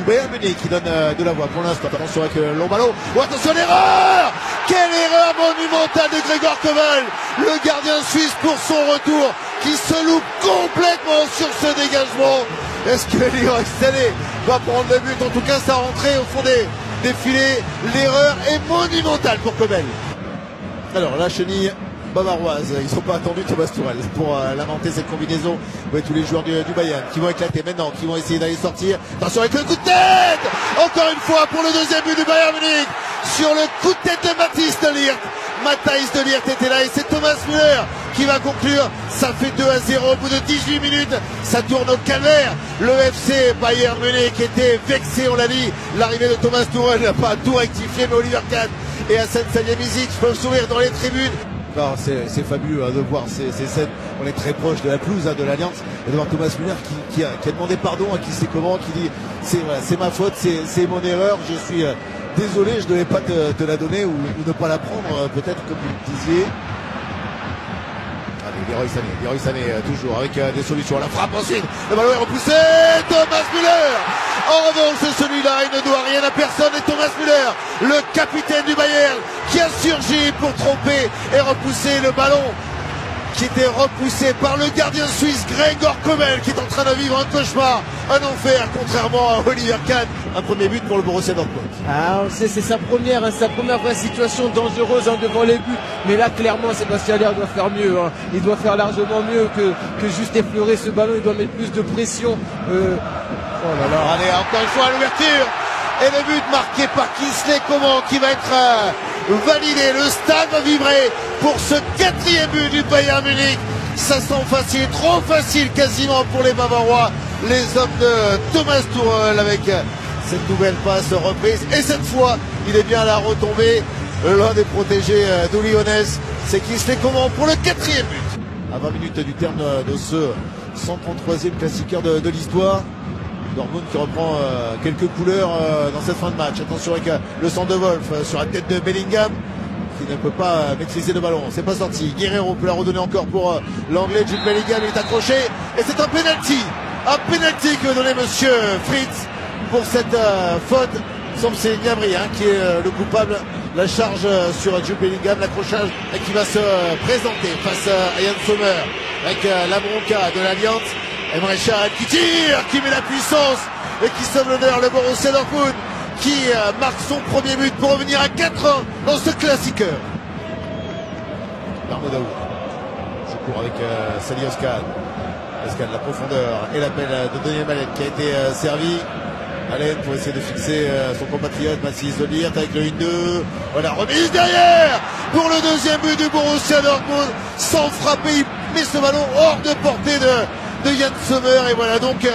du Bayern Munich qui donne de la voix pour l'instant. Attention avec le long ballon. Oh, attention l'erreur! Quelle erreur monumentale de Gregor Kobel, le gardien suisse pour son retour, qui se loupe complètement sur ce dégagement. Est-ce que Leroy Sané va prendre le but? En tout cas, sa rentrée au fond des filets. L'erreur est monumentale pour Kobel. Alors la chenille bavaroise, ils n'ont pas attendu Thomas Tuchel pour lamenter cette combinaison. Ouais, tous les joueurs du Bayern qui vont éclater maintenant, qui vont essayer d'aller sortir. Attention avec le coup de tête, encore une fois pour le deuxième but du Bayern Munich, sur le coup de tête de Matthijs de Ligt. Matthijs de Ligt était là et c'est Thomas Müller qui va conclure. Ça fait 2-0 au bout de 18 minutes. Ça tourne au calvaire. Le FC Bayern Munich était vexé, on l'a dit. L'arrivée de Thomas Tuchel n'a pas tout rectifié, mais Oliver Kahn et Hasan Salihamidzic peuvent sourire dans les tribunes. C'est fabuleux de voir ces scènes. On est très proche de la pelouse de l'Alliance et de voir Thomas Müller qui a demandé pardon à qui sait comment, qui dit c'est ma faute, c'est mon erreur, je suis désolé, je ne devais pas te la donner ou ne pas la prendre, peut-être comme vous le disiez. Allez, Leroy Sané toujours avec des solutions. La frappe ensuite, le ballon est repoussé, Thomas Müller. En revanche, celui-là, il ne doit rien à personne et Thomas Müller, le capitaine du Bayern, qui a surgi pour tromper et repousser le ballon qui était repoussé par le gardien suisse Gregor Kobel, qui est en train de vivre un cauchemar, un enfer, contrairement à Oliver Kahn. Un premier but pour le Borussia Dortmund. Ah, on sait, c'est sa première vraie situation dangereuse devant les buts. Mais là, clairement, Sébastien Haller doit faire mieux. Il doit faire largement mieux que juste effleurer ce ballon. Il doit mettre plus de pression. Oh là là. Allez, encore une fois à l'ouverture. Et le but marqué par Kingsley Coman qui va être validé. Le stade va vibrer pour ce quatrième but du Bayern Munich. Ça sent facile, trop facile quasiment pour les Bavarois. Les hommes de Thomas Tuchel avec cette nouvelle passe reprise. Et cette fois, il est bien à la retombée. L'un des protégés d'Uli Hoeneß, c'est Kingsley Coman pour le quatrième but. À 20 minutes du terme de ce 133e classiqueur de l'histoire. Dortmund qui reprend quelques couleurs dans cette fin de match. Attention avec le centre de Wolf sur la tête de Bellingham qui ne peut pas maîtriser le ballon. C'est pas sorti. Guerreiro peut la redonner encore pour l'anglais. Jude Bellingham est accroché et c'est un penalty. Un penalty que donnait monsieur Fritz pour cette faute. Il semble que c'est Gnabry qui est le coupable. La charge sur Jude Bellingham, l'accrochage qui va se présenter face à Yann Sommer avec la bronca de l'Alliance. Emre Can qui tire, qui met la puissance et qui sauve l'honneur, le Borussia Dortmund qui marque son premier but pour revenir à 4-1 dans ce classiqueur. Darmo Daoud, je cours avec Salih Özcan. Özcan, la profondeur et l'appel de Denis Mallet qui a été servi. Allen pour essayer de fixer son compatriote Matthijs de Ligt avec le 1-2. Voilà, remise derrière pour le deuxième but du Borussia Dortmund. Sans frapper, il met ce ballon hors de portée de Yann Sommer et voilà donc